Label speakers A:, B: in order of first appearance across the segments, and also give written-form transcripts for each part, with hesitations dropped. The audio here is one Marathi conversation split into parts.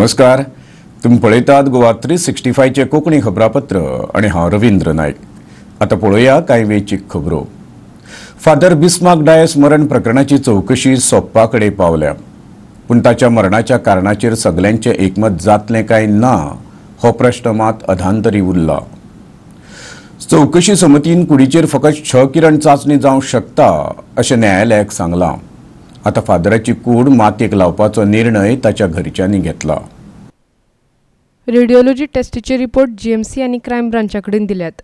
A: नमस्कार, तुम्ही पळयतात गोवा 365 चे कोंकणी खबरापत्र आणि हांव रवींद्र नाईक। आता पळोवया कांय वेंचीक खबरो। फादर बिस्मार्क डायस मरण प्रकरणाची चौकशी सोंपपाकडे पावल्या, पूण ताच्या मरणाच्या कारणाचेर सगळ्यांचे एकमत जातले काय ना हो प्रश्न मात अधांतरी उरला। चौकशी समितीन कुडीचेर फकत क्षकिरण चाचणी जावंक शकता अशें न्यायालयाक सांगलां। आता फादराची कूड मातयेक लावपाचो निर्णय ताच्या घरच्यांनी घेतला।
B: रेडिओलॉजी टेस्टीचे रिपोर्ट जीएमसी आनी क्रायम ब्रांचा कडेन दिल्यात।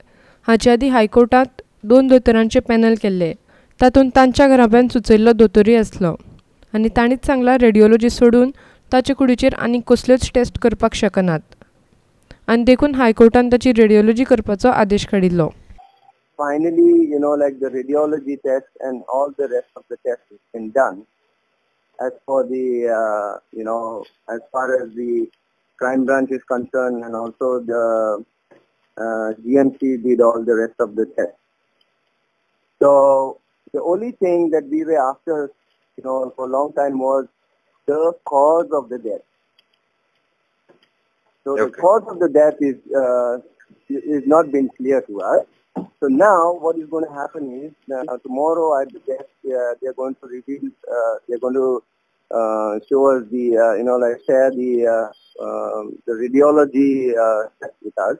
B: हाचे आदी हायकोर्टात 2 दोतोरांचे पॅनल केल्ले, तातूंत तांच्या घराब्यान सुचयल्लो दोतोरी आसलो आनी तांणीच सांगला रेडिओलॉजी सोडून ताचे कुडीचेर आनी कसल्योच टेस्ट करपाक शकनात आनी देखून हायकोर्टान ताची रेडिओलॉजी करपाचो आदेश काडिल्लो।
C: Finally, like the radiology test and all the rest of the tests has been done. As for the, as far as the crime branch is concerned, and also the GMC did all the rest of the tests. So the only thing that we were after, for a long time was the cause of the death. So the cause of the death is not been clear to us. So now what is going to happen is tomorrow I guess they are going to reveal, they are going to show us the, share the radiology test with us.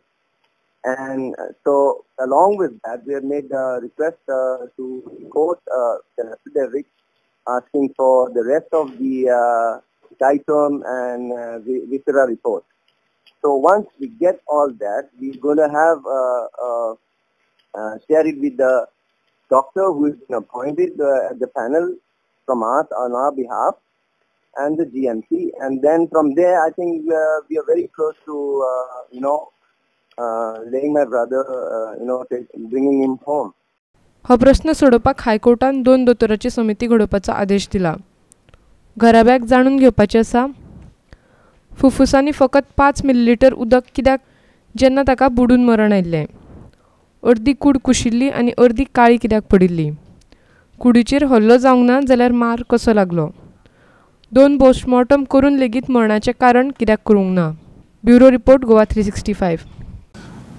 C: And so along with that, we have made a request to the court, the asking for the rest of the diatom and viscera report. So once we get all that, we're going to have share it with the doctor who is appointed at the panel from us on our behalf and the GMC, and then from there I think we are very close to laying my brother, bringing him home.
B: हो प्रश्न सोडोवपाक हायकोर्टान 2 दोतोरांची समिती घडोवपाचो आदेश दिला। घराब्याक जाणून घेवपाचें आसा, फुफ्फुसांनी फकत 5 मिलीलिटर उदक कित्याक जेन्ना ताका बुडून मरण आयिल्लें। अर्दी कूड कुशिल्ली आनी अर्दी काळी कित्याक पडिल्ली। कुडीचेर हल्लो जावंक ना जाल्यार मार कसो लागलो। 2 पोस्टमॉर्टम करून लेगीत मरणाचें कारण कित्याक करूंक ना। Bureau report Goa 365।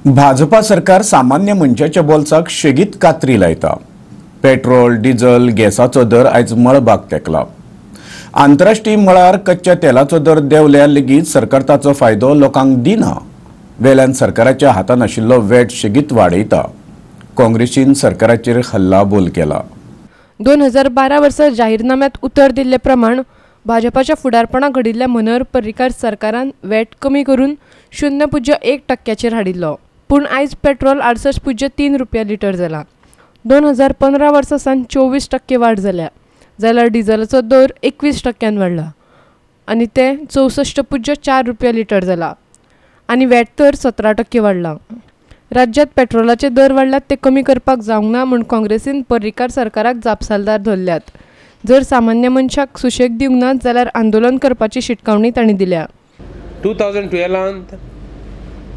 A: भाजपा सरकार सामान्य मनशाच्या बोल्साक शेगीत कात्री लायता। पेट्रोल, डिझल, गॅसाचो दर आयज मळबाक तेंकला। आंतरराष्ट्रीय मळार कच्च्या तेलाचो दर देंवल्यार लेगीत सरकार ताचो फायदो लोकांक दिना। वेल्यान सरकाराच्या हातान आशिल्लो वॅट शेगीत वाडयता। काँग्रेसीन सरकाराचेर हल्लाबोल केला।
B: 2012 वर्सा जाहीरनाम्यात उतर दिल्ले प्रमाण भाजपाच्या फुडारपणा घडिल्ल्या मनोहर पर्रीकार सरकारान वॅट कमी करून 0.1% हाडिल्लो, पूण आयज पेट्रोल 68.3 रुपया लिटर जाला। 2015 वर्सा सावन 24% वाड जाल्या, जाल्यार डिझलाचो दर 21% वाडला आनी ते 64.4 रुपया लिटर जाला आनी वॅट तर 17% वाडला। राज्यात पेट्रोलाचे दर वाडल्यात ते कमी करपाक जावंक ना म्हूण काँग्रेसीन पर्रीकार सरकाराक जापसालदार धरल्यात। जर सामान्य मनशाक सुशेग दिवंक ना जाल्यार आंदोलन करपाची शिटकावणी तांणी दिल्या।
D: 2012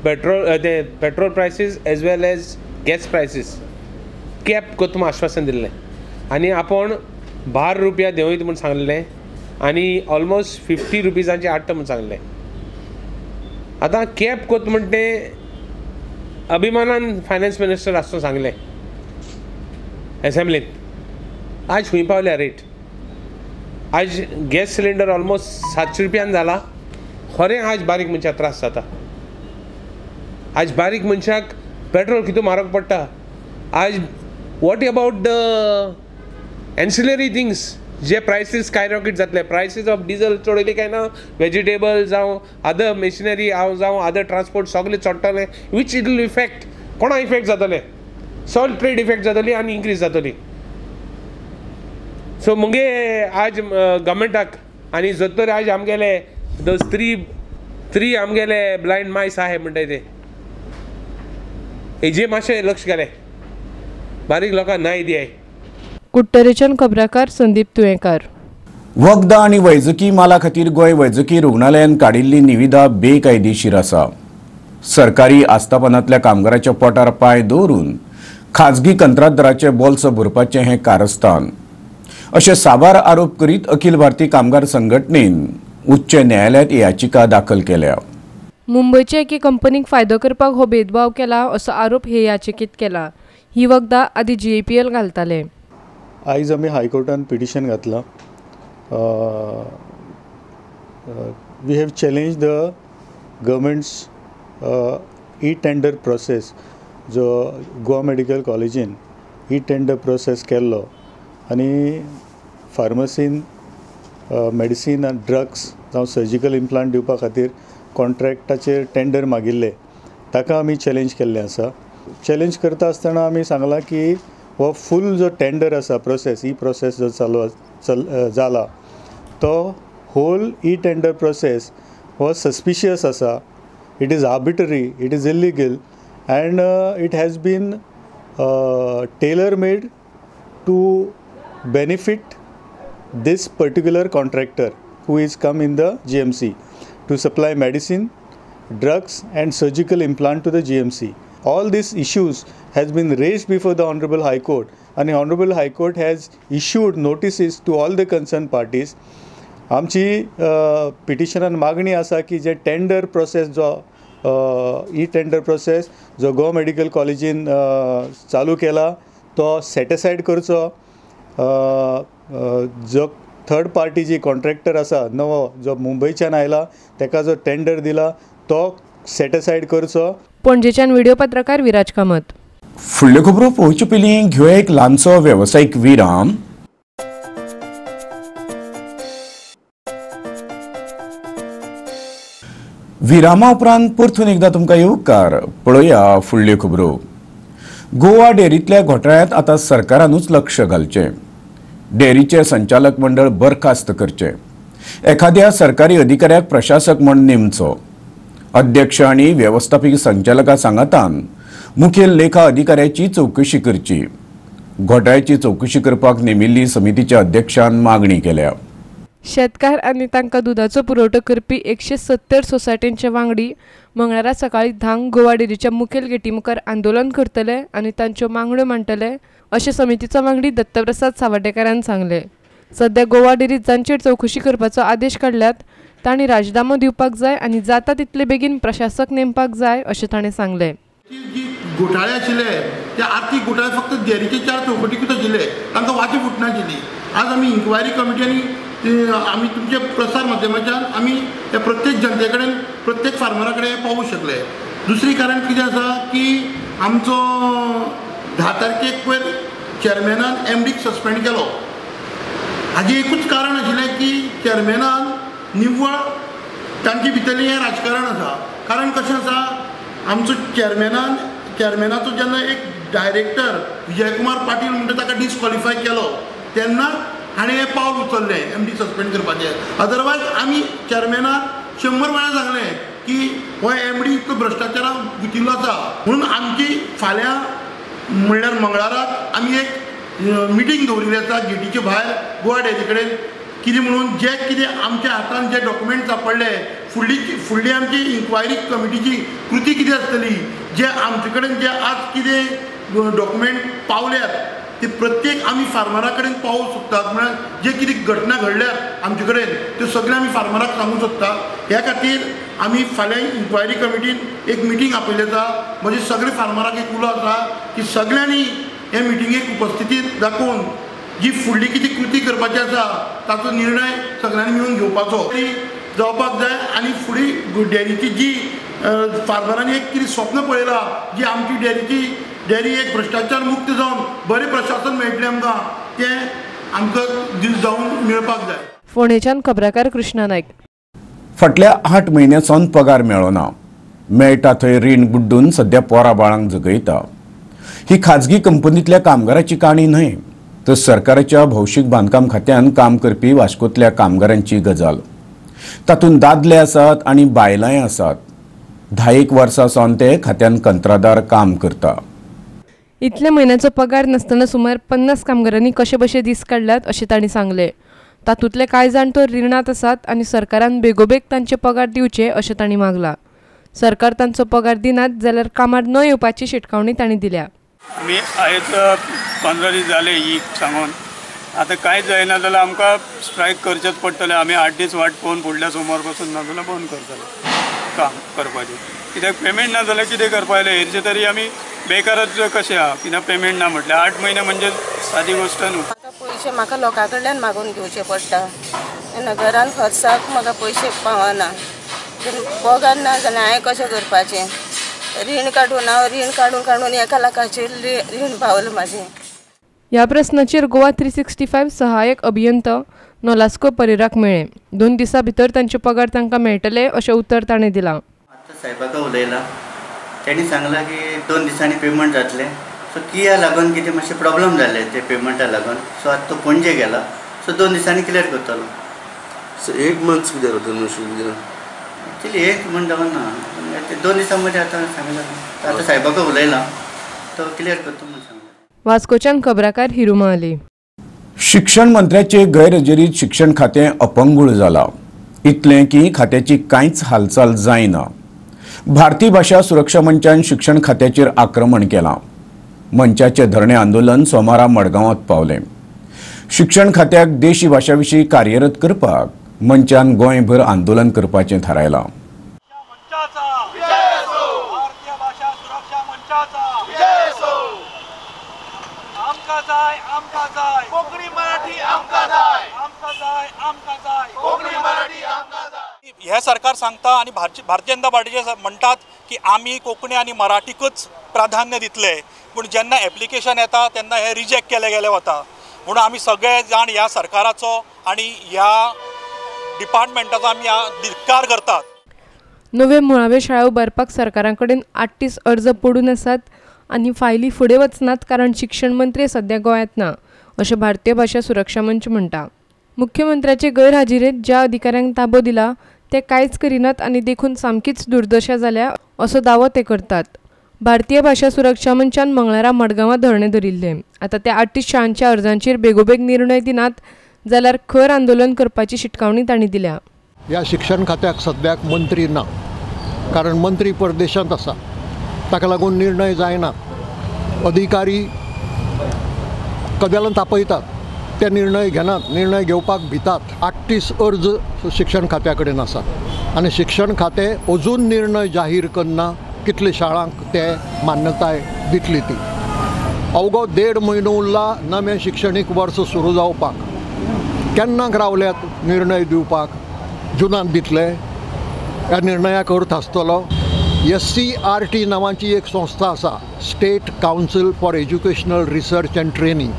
D: पेट्रोल प्रायसीस एज वेल एज गॅस प्रायसीस कॅप कोत्तून आश्वासन दिल्लें आनी आपण 12 रुपया देंवयत म्हूण सांगलें आनी ऑलमोस्ट 50 रुपीजांचे हाडटा म्हूण सांगलें। आतां कॅप कोत म्हण तें अभिमानान फायनान्स मिनिस्टर आसतो सांगलें एसेंब्लींत। आज खंय पावल्या रेट? आज गॅस सिलिंडर ऑलमोस्ट 700 रुपयान जाला। खरें आज बारीक मनशाक त्रास जाता। आज बारीक मनशाक पेट्रोल कितू म्हारग पडटा। आज वॉट अबाउट द एन्सिलरी थिंग्स जे प्रायसीस स्कायरॉकेट जातले। प्रायसीस ऑफ डिझल चडयले काय ना, वेजिटेबल जावं अदर मेशिनरी जावं अदर ट्रान्सपोर्ट सगळे चडटले, वीच इट विल इफेक्ट कोणा इफेक्ट जातले? सॉल ट्रेड इफेक्ट जातली आनी इन्क्रीज जातली। सो मुगे आज गव्हर्मेंटाक आनी जर आज आमगेले दोस थ्री आमगेले ब्लायंड मायस आहे म्हणटाय ते हेजे मातशें लक्ष घाले, बारीक लोकांक न्याय दियाय।
B: कुट्टरेच्यान खबराकार संदीप तुयेंकार।
A: वखदां आनी वैजकी माला खातीर गोंय वैजकी रुग्णालयान काडिल्ली निविदा बेकायदेशीर आसा। सरकारी आस्थापनांतल्या कामगाराच्या पोटार पांय दवरून खाजगी कंत्राटदाराचे बोल्स भरपाचें हें कारस्थान अशें साबार आरोप करीत अखिल भारतीय कामगार संघटनेन उच्च न्यायालयात याचिका दाखल केल्या.
B: मुंबयच्या एके कंपनीक फायदो करपाक हो भेदभाव केला असो आरोप हे याचिकेत केला. ही वखदां आदी GAPL घालताले.
E: आयज आमी हायकोर्टान पिटिशन घातलां. We have challenge the government's e tender process जो गोवा मेडिकल कॉलेजीन ई-टेंडर प्रोसेस केल्लो आनी फार्मसीन मेडिसीन आनी ड्रग्स जावं सर्जिकल इम्प्लांट दिवपा खातीर कॉन्ट्रॅक्टाचेर टेंडर मागिल्ले ताका आमी चॅलेंज केल्लें आसा. चॅलेंज करता आसतना आमी सांगलां की हो फूल जो टेंडर आसा प्रोसेस ई प्रोसेस जो जाला तो होल ई-टेंडर प्रोसेस हो सस्पिशियस आसा. It is arbitrary, it is illegal and it has been tailor-made to benefit this particular contractor who is come in the GMC to supply medicine, drugs and surgical implant to the GMC. All these issues has been raised before the Honorable High Court and the Honorable High Court has issued notices to all the concerned parties. आमची पिटिशनान मागणी आसा की जे टेंडर प्रोसेस जो ई-टेंडर प्रोसेस जो गोवा मेडिकल कॉलेजीन चालू केला तो सेटिसायड करचो. जो थर्ड पार्टी जी कॉन्ट्रॅक्टर आसा नवो जो मुंबयच्यान आयला ताका जो टेंडर दिला तो सेटिसायड करचो.
B: पणजेच्यान व्हिडिओ पत्रकार विराज कामत.
A: फुडल्यो खबरो पळोवचे पयलीं घेवया एक ल्हानसो वेवसायीक विराम. विरामा उपरांत परतून एकदा तुमकां येवकार. पळोवया फुडल्यो खबरो. गोवा डेअरींतल्या घोटाळ्यांत आतां सरकारानूच लक्ष घालचें. डेअरीचे संचालक मंडळ बरखास्त करचें. एखाद्या सरकारी अधिकाऱ्याक प्रशासक म्हूण नेमचो. अध्यक्ष आनी वेवस्थापीक संचालका सांगातान मुखेल लेखा अधिकाऱ्याची चवकशी करची. घोटाळ्याची चवकशी करपाक नेमिल्ली समितीच्या अध्यक्षान मागणी केल्या.
B: शेतकार आनी तांकां दुदाचो पुरवठो करपी 170 सोसायटींचे वांगडी मंगळारा सकाळीं 10 गोवा डेअरीच्या मुखेल गेटी मुखार आंदोलन करतले आनी तांच्यो मागण्यो मांडटले अशें समितीचो वांगडी दत्तप्रसाद सावड्डेकारान सांगलें. सध्या गोवा डेअरींत जांचेर चवकशी करपाचो आदेश काडल्यात तांणी राजीनामो दिवपाक जाय आनी जाता तितले बेगीन प्रशासक नेमपाक जाय अशें ताणें सांगलें.
F: घोटाळे आशिल्ले ते आर्थीक घोटाळे फक्त डेअरीचे 4 चौकटीकूच आशिल्ले, तांकां वाची फुटनाशिल्ली. आज आमी इन्क्वायरी कमिटीनी आमी तुमच्या प्रसार माध्यमाच्यान आमी त्या प्रत्येक जनते कडेन प्रत्येक फार्मरा कडेन पावूंक शकले. दुसरी कारण कितें आसा की आमचो 10 तारखेक पयर चेअरमॅनान MDक सस्पेंड केलो. हाजें एकूच कारण आशिल्लें की चेअरमॅनान निव्वळ तांचे भितरलें हें राजकारण आसा. कारण कशें आसा आमचो चेअरमॅनाचो जेन्ना एक डायरेक्टर विजयकुमार पाटील म्हणटा ताका डिस्क्वॉलिफाय केलो तेन्ना हाणें हें पावल उचल्लें MD सस्पेंड करपाचें. अदरवायज आमी चेअरमॅनाक 100 वेळा सांगलें की हो MD इतलो भ्रश्टाचाराक गुंथिल्लो आसा म्हणून आमची फाल्यां म्हणल्यार मंगळाराक आमी एक मिटींग दवरिल्ली आसा गेटीचे भायर गोवा डेअरी कडेन. कितें म्हणून जे कितें आमच्या हातान जे डॉक्युमेंट सापडले फुडली आमची इन्क्वायरी कमिटीची कृती कितें आसतली जे आमचे कडेन जे आज कितें डॉक्युमेंट पावल्यात ते प्रत्येक आमी फार्मरा कडेन पावूंक सोदतात. म्हळ्यार जे कितें घटना घडल्यात आमचे कडेन त्यो सगळे आमी फार्मराक सांगूंक सोदतात. ह्या खातीर आमी फाल्यां इन्क्वायरी कमिटीन एक मिटींग आपयली आसा. म्हणजे सगळे फार्मराक एक उलो आसा की सगळ्यांनी हे मिटिंगेक उपस्थितीत दाखोवन जी फुडली कितें कृती करपाची आसा ताचो निर्णय सगळ्यांनी मेळून घेवपाचो जावपाक जाय. आनी फुडली डेअरीची जी फार्मरांनी एक कितें स्वप्न पळयलां जी आमची डेअरी एक भ्रश्टाचार मुक्त जावन बरें प्रशासन मेळटलें आमकां तें आमकां जावन मेळपाक जाय.
B: फोंडेच्यान खबराकार कृष्णा नायक.
A: फाटल्या 8 म्हयन्यांसावन पगार मेळ्ळो ना. मेळटा थंय रीण बुड्डून सध्या पोरा बाळांक जगयता. ही खाजगी कंपनींतल्या कामगाराची काणी न्हय तर सरकाराच्या भौशीक बांदकाम खात्यान काम करपी वास्कोंतल्या कामगारांची गजाल. तातूंत दादले आसात आनी बायलांय आसात. 10 वर्सां सावन ते खात्यान कंत्रादार काम करता.
B: इतल्या म्हयन्याचो पगार नासतना सुमार 50 कामगारांनी कशे बशे दीस काडल्यात अशें तांणी सांगलें. तातूंतले कांय जाण तर रिणांत आसात आनी सरकारान बेगोबेग तांचे पगार दिवचे अशें तांणी मागलां. सरकार तांचो पगार दिनात जाल्यार कामार न येवपाची शिटकावणी तांणी दिल्या.
G: मी आयज 15 दीस जाले ही सांगून आतां कांयच जायना जाल्यार आमकां स्ट्रायक करचेंच पडटलें. आमी 8 दीस वाट पळोवन फुडल्या सोमार पासून ना जाल्यार बंद करतले काम करपाचें. कित्याक पेमेंट ना जाल्यार कितें करपाचें? हेरचे तरी आमी बेकारच कशें आहा, कित्याक पेमेंट ना म्हटल्यार 8 म्हयने म्हणजे सादी गोश्ट न्हू.
H: पयशे म्हाका लोकां कडल्यान मागून घेवचे पडटा. तेन्ना घरान खर्चाक म्हाका पयशे पावना. पगार ना जाल्यार हांवें कशें करपाचें? रीण काडून हांव रीण काडून 1 लाखाचेर रीण पावलें म्हाजें.
B: ह्या प्रस्नाचेर गोवा 365 सहाय्यक अभियंता नोलास्को परेराक मेळ्ळे. 2 दिसां भितर तांचे पगार तांकां मेळटले अशें उतर ताणें दिलां.
I: आतां साहेबाका उलयलां, तेणी सांगलां की 2 दिसांनी पेमेंट जातलें. सो कित्याक लागून कितें मातशें प्रॉब्लम जालें ते पेमेंटा लागून. सो आतां तो पणजे गेला. सो 2 दिसांनी क्लियर करतलो.
J: सो 1 मंथ कितें जाता
I: एक्चुली 1 मंथ जावना, 2 दिसां मध्ये आतां सांगलां. आतां साहेबाका उलयलां, तो क्लियर करतो म्हणून सांगलां.
B: वास्कोच्यान खबराकार हिरुमा अली.
A: शिक्षण मंत्र्याचे गैरहजेरीत शिक्षण खातें अपंगूळ जालां. इतलें की खात्याची कांयच हालचाल जायना. भारतीय भाशा सुरक्षा मंचान शिक्षण खात्याचेर आक्रमण केलां. मंचाचे धरणे आंदोलन सोमारा मडगांवांत पावलें. शिक्षण खात्याक देशी भाशा विशीं कार्यरत करपाक मंचान गोंयभर आंदोलन करपाचें थारायलां.
K: हे सरकार सांगता आणि भारतीय जनता पार्टीचे म्हणटात की आमी कोंकणी आनी मराठीकच प्राधान्य दितले, पूण जेन्ना एप्लिकेशन येता तेन्ना हे रिजेक्ट केले गेले वता. म्हणून आमी सगळे जाण ह्या सरकाराचो आनी ह्या डिपार्टमेंटाचो आमी धिक्कार करतात.
B: नवे मुळावे शाळा उबारपाक सरकारा कडेन 38 अर्ज पडून आसात आनी फायली फुडें वचनात कारण शिक्षण मंत्री सध्या गोंयांत ना अशें भारतीय भाशा सुरक्षा मंच म्हणटा. मुख्यमंत्र्याचे गैरहाजिरेत ज्या अधिकाऱ्यांक ताबो दिला ते कांयच करिनात आनी देखून सामकीच दुर्दशा जाल्या असो दावो ते करतात. भारतीय भाशा सुरक्षा मंचान मंगळारा मडगांवां धरणे धरिल्ले. आतां त्या 38 शाळांच्या अर्जांचेर बेगोबेग निर्णय दिनात जाल्यार खर आंदोलन करपाची शिटकावणी तांणी दिल्या.
L: ह्या शिक्षण खात्याक सद्याक मंत्री ना, कारण मंत्री परदेशांत आसा. ताका लागून निर्णय जायना. अधिकारी कदेलां तापयतात, ते निर्णय घेनात, निर्णय घेवपाक भितात. 38 अर्ज शिक्षण खात्या कडेन आसात आनी शिक्षण खातें अजून निर्णय जाहीर करना कितले शाळांक ते मान्यताय दितली ती. अवघो 1.5 म्हयनो उरला नवें शिक्षणीक वर्स सुरू जावपाक. केन्नाक रावल्यात निर्णय दिवपाक? जुनांत दितले. ह्या निर्णयाक अर्थ आसतलो. SCRT नांवाची एक संस्था आसा, state council for educational research and training.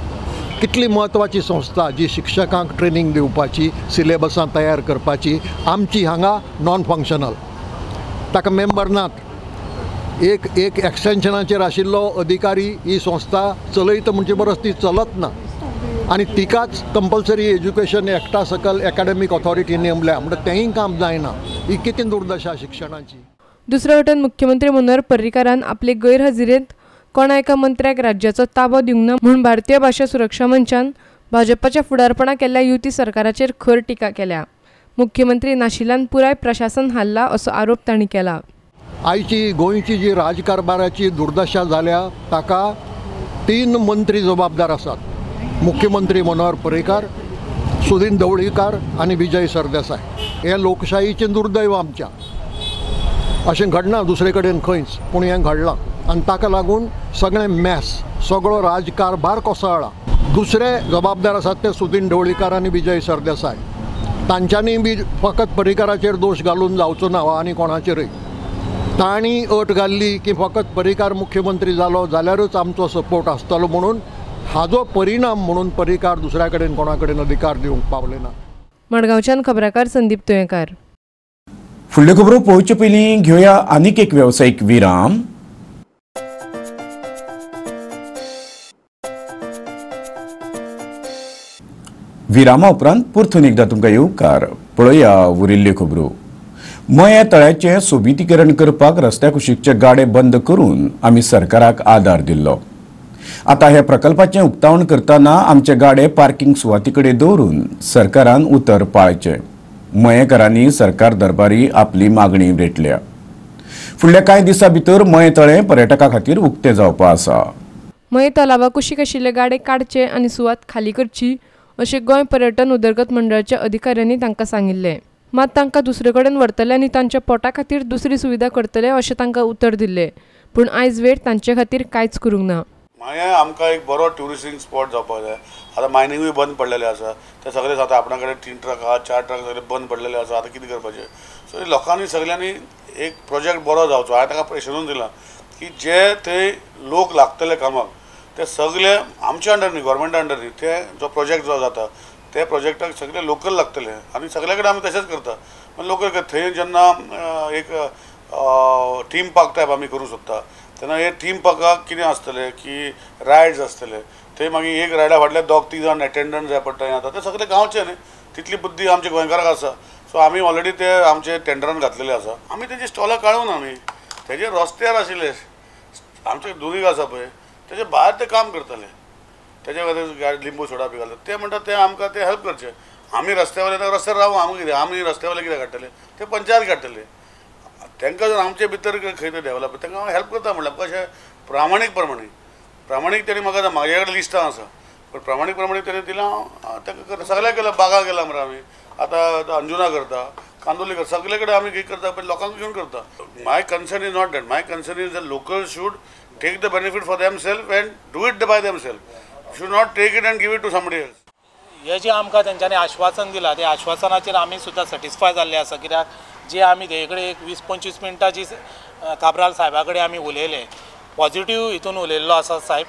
L: कितली म्हत्वाची संस्था जी शिक्षकांक ट्रेनिंग दिवपाची, सिलेबसां तयार करपाची. आमची हांगा नॉन फंक्शनल, ताका मेंबर नात. एक एक्सटेन्शनाचेर आशिल्लो अधिकारी ही संस्था चलयता म्हणजे परस ती चलत ना आनी तिकाच कंपल्सरी एज्युकेशन एक्टा सकल एकाडेमीक ऑथॉरिटी नेमल्या म्हणजे तेंय काम जायना. ही कितें दुर्दशा शिक्षणाची.
B: दुसरे वटेन मुख्यमंत्री मनोहर पर्रीकारान आपले गैरहजिरेत कोणा एका मंत्र्याक राज्याचो ताबो दिवंक ना म्हणून भारतीय भाशा सुरक्षा मंचान भाजपाच्या फुडारपणा केल्ल्या युती सरकाराचेर खर टिका केल्या. मुख्यमंत्री नाशिल्ल्यान पुराय प्रशासन हाल्ला असो आरोप तांणी केला.
L: आयची गोंयची जी राजकारभाराची दुर्दशा जाल्या ताका 3 मंत्री जबाबदार आसात. मुख्यमंत्री मनोहर पर्रीकार, सुदीन ढवळीकार आनी विजय सरदेसाय. हे लोकशाहीचें दुर्दैव आमच्या. अशें घडना दुसरे कडेन खंयच, पूण हें घडलां आनी ताका लागून सगळें मॅस, सगळो राजकारभार कोसळ्ळा. दुसरे जबाबदार आसात ते सुदीन ढवळीकार आनी विजय सरदेसाय. तांच्यांनी बी फकत पर्रीकाराचेर दोश घालून जावचो ना वा आनी कोणाचेरय. तांणी अट घाल्ली की फकत पर्रीकार मुख्यमंत्री जालो जाल्यारच आमचो सपोर्ट आसतलो म्हणून हाजो परिणाम म्हणून पर्रीकार दुसऱ्या कडेन कोणा कडेन अधिकार दिवंक पावले ना.
B: मडगांवच्यान खबराकार संदीप तुयेंकार.
A: फुडल्यो खबरो पळोवचे पयलीं घेवया आनीक एक वेवसायीक विराम. विरामा उपरांत परतून एकदां तुमकां येवकार. पळोवया उरिल्ल्यो खबरो. मया तळ्याचें सोबितीकरण करपाक रस्त्या कुशीकचे गाडे बंद करून आमी सरकाराक आदार दिल्लो. आतां ह्या प्रकल्पाचें उक्तावण करतना आमचे गाडे पार्किंग सुवाती कडेन दवरून सरकारान उतर पाळचें. मयेकारांनी सरकार दरबारी आपली मागणी रेटल्या. फुडल्या कांय दिसां भितर मये तळें पर्यटकां खातीर उक्तें जावपा आसा.
B: मये तलावा कुशीक आशिल्ले गाडे काडचे आनी सुवात खाली करची अशें गोंय पर्यटन उदरगत मंडळाच्या अधिकाऱ्यांनी तांकां सांगिल्लें. मात तांकां दुसरे कडेन व्हरतले आनी तांच्या पोटा खातीर दुसरी सुविधा करतले अशें तांकां उतर दिल्लें. पूण आयज वेळ तांचे खातीर कांयच करूंक ना.
M: मागीर आमकां एक बरो ट्युरिस्टिंग स्पॉट जावपाक जाय. आतां मायनिंगूय बंद पडलेलें आसा, ते सगळे आतां आपणा कडेन 3 ट्रक आहा, 4 ट्रक सगळे बंद पडलेले आसा. आतां कितें करपाचें? सो लोकांनी सगळ्यांनी एक प्रोजेक्ट बरो जावचो. हांवें ताका प्रेशरूच दिलां की जे थंय लोक लागतले कामाक ते सगळे आमच्या अंडर न्ही, गव्हर्मेंटा अंडर न्ही, ते जो प्रोजेक्ट जो जाता ते प्रोजेक्टाक सगळे लोकल लागतले आनी सगळे कडेन आमी तशेंच करता. लोकल थंय जेन्ना एक थीम पार्क टायप आमी करूं सोदता तेन्ना हे थीम पार्काक कितें आसतलें की रायड्स आसतले. थंय मागीर एक रायडा फाटल्यान 2-3 जाण एटेंडंट जाय पडटा. आतां ते सगळे गांवचे न्ही, तितली बुद्धी आमच्या गोंयकाराक आसा. सो आमी ऑलरेडी ते आमचे टेंडरान घातलेले आसा. आमी तेजी स्टॉलां काडून आमी तेजे रस्त्यार आशिल्ले आमचे दुरीग आसा पळय तेजे भायर ते काम करतले. तेजे खातीर लिंबू सोडा बी घालतात ते म्हणटात ते आमकां ते हेल्प करचे. आमी रस्त्यावयले रस्त्यार रावू, आमी कितें आमी रस्त्यावयले कितें काडटले? ते पंचायत काडटले. तांकां जर आमचे भितर खंय ते डेवलप तांकां हांव हेल्प करता म्हणल्यार कशें प्रामाणीक तेणी म्हाका म्हाजे कडेन लिस्टां आसा पण प्रामाणीक तेणी दिलां तांकां सगळ्याक केलां. बागा गेला मरे आमी आतां अंजुना करता, कांदोली करता, सगळे कडेन आमी कितें करता पण लोकांक घेवन करता. My concern is not that. My concern is the local should take the benefit for themselves and do it by themselves. Should not take it and give it to somebody else.
K: हे जे आमकां तेंच्यांनी आश्वासन दिलां त्या आश्वासनाचेर आमी सुद्दां सॅटिस्फाय जाल्ले आसा. कित्याक जे आमी तेजे कडेन एक 20-25 मिनटां काब्राल साहेबा कडेन आमी उलयले, पॉझिटीव हितून उलयल्लो आसा साहेब.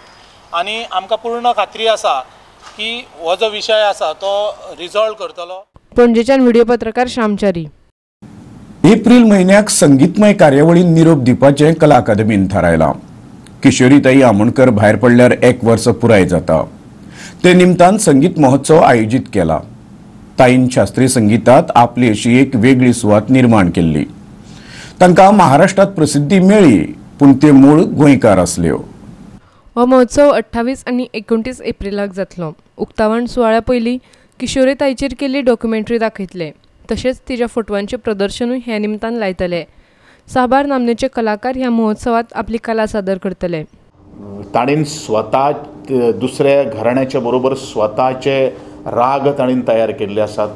K: आनी आमकां पूर्ण खात्री आसा की हो जो विशय आसा तो रिजॉल्व करतलो.
B: पणजेच्यान व्हिडिओ पत्रकार श्यामचारी.
A: एप्रील म्हयन्याक संगीतमय कार्यावळींक निरोप दिवपाचें कला अकादमीन थारायलां. किशोरीताई आमोणकर भायर पडल्यार 1 वर्स पुराय जाता. ते निमतान संगीत महोत्सव आयोजीत केला. ताईन शास्त्रीय संगीतात आपली अशी एक वेगळी सुवात निर्माण केल्ली. तांकां महाराष्ट्रात प्रसिद्धी मेळ्ळी पूण ते मूळ गोंयकार आसल्यो.
B: हो महोत्सव 28 आनी 29 एप्रिलाक जातलो. उक्तावण सुवाळ्या पयलीं किशोरीताईचेर केल्ली डॉक्युमेंटरी दाखयतले. तशेंच तिच्या फोटवांचें प्रदर्शनूय ह्या निमतान लायतले. साबार नामनेचे कलाकार ह्या महोत्सवात आपली कला सादर करतले.
N: ताणीन स्वता दुसऱ्या घराण्याच्या बरोबर स्वताचे राग ताणीन तयार केल्ले आसात.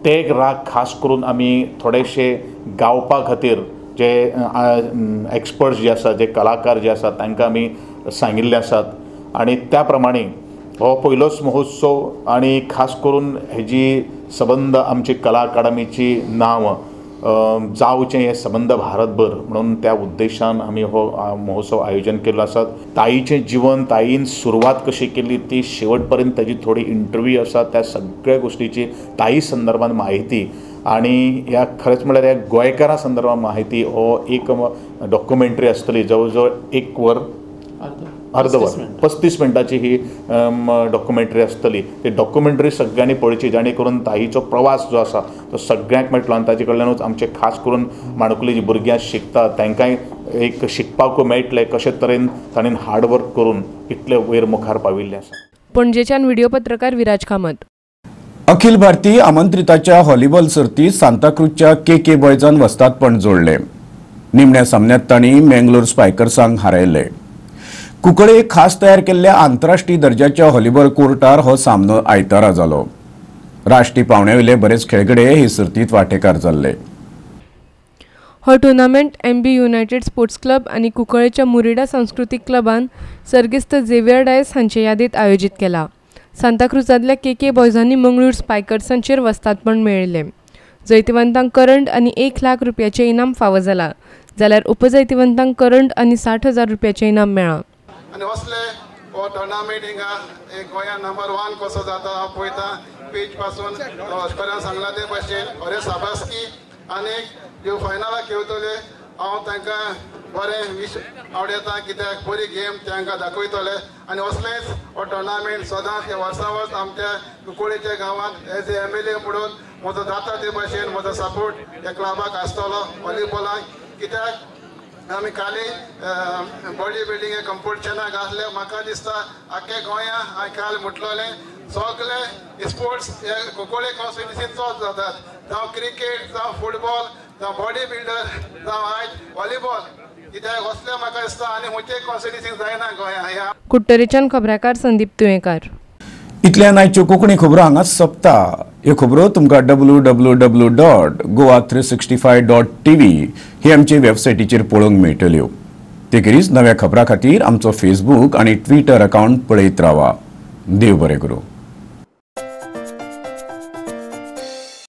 N: ते राग खास करून आमी थोडेशे गावपा खातीर जे एक्सपर्ट्स जे आसात, जे कलाकार जे आसात तांकां आमी सांगिल्ले आसात. आनी त्या प्रमाणे हो पयलोच महोत्सव आनी खास करून हेजी सबंद आमची कला अकादमीची नांव जावचें हे सबंद भारतभर म्हणून त्या उद्देशान आमी हो महोत्सव आयोजन केल्लो आसा. ताईचें जिवन, ताईन सुरवात कशी केली ती शेवट पर्यंत ताजी थोडी इंटरव्यू आसा. त्या सगळ्या गोश्टीची ताई संदर्भात माहिती आनी ह्या खरेंच म्हळ्यार ह्या गोंयकारा संदर्भात माहिती हो एक डॉक्युमेंटरी आसतली. जवळ जवळ 1 वर अर्द वर 35 मिनटाची ही डॉक्युमेंटरी आसतली. ती डॉक्युमेंटरी सगळ्यांनी पळोवची जेणे करून ताईचो प्रवास जो आसा तो सगळ्यांक मेळटलो. आनी ताजे कडल्यानूच आमचे खास करून माणकुली जी भुरग्यां शिकता तांकांय एक शिकपाक मेळटलें कशे तरेन ताणें हार्डवर्क करून इतले वयर मुखार पाविल्लें आसा.
B: पणजेच्यान व्हिडिओ पत्रकार विराज कामत.
A: अखिल भारतीय आमंत्रिताच्या व्हॉलीबॉल सर्तीत सांताक्रूजच्या के बॉयजान वस्तादपण जोडले. निमण्या सामन्यात तांणी मँगलोर स्पायकर्सांक हारयले. कुंकळे खास तयार केल्ल्या आंतरराष्ट्रीय दर्जाच्या व्हॉलीबॉल कोर्टार हो सामनो आयतारा जालो. राष्ट्रीय पावंड्यावयले बरेच खेळगडे हे सर्तीत वांटेकार जाल्ले.
B: हो tournament MB United sports club आनी कुंकळेच्या मुरिडा सांस्कृतीक क्लबान सर्गिस्त झेवियर डायस हांचे यादीत आयोजीत केला. सांताक्रूजांतल्या के बॉयजांनी मंगळूर स्पायकर्सांचेर वस्तादपण मेळयलें. जैतिवंतांक करंड आनी 1 लाख रुपयाचें इनाम फावो जाला जाल्यार उपजैतिवंतांक करंड आनी 60,000 रुपयाचें इनाम मेळ्ळां.
F: आनी असले हो टुर्नामेंट हिंगा एक गोंयांत नंबर 1 कसो जाता हांव पळयता. पीच पासून अशें सांगला ते भशेन बरे साबासकी आनी ह्यो फायनलाक खेळटले. हांव तांकां बरें विश आवडटा कित्याक बरी गेम तांकां दाखयतले. आनी असलेच हो टुर्नामेंट सदांच वर्सा वर्स आमच्या कुंकळेच्या गांवांत एज ए MLA म्हणून म्हजो जाता ते भशेन म्हजो सपोर्ट ह्या क्लबाक आसतलो व्हॉलीबॉलाक. कित्याक आमी काली बॉडी बिल्डिंग कॉम्पिटिशनाक आसले. म्हाका दिसता आख्या गोंया हांवें काल म्हटलेलें सगळे स्पोर्ट्स हे कुंकळे कॉन्स्टिट्युन्सीन चोच जातात. जावं क्रिकेट, जावं फुटबॉल, जावं बॉडी बिल्डर, जावं आयज व्हॉलीबॉल. कित्याक असले म्हाका दिसता आनी खंयच्याय कॉन्स्टिट्युन्सीन जायना गोंया.
B: कुट्टरेच्यान खबराकार संदीप तुयेंकार.
A: इतल्यान आयच्यो कोंकणी खबरो हांगाच सोंपता. ह्यो खबरो तुमकां www.goa365.tv हे आमचे वेबसायटीचेर पळोवंक मेळटल्यो. तेखेरीज नव्या खबरां खातीर आमचो फेसबूक आनी ट्विटर अकावंट पळयत रावा. देव बरें करूं.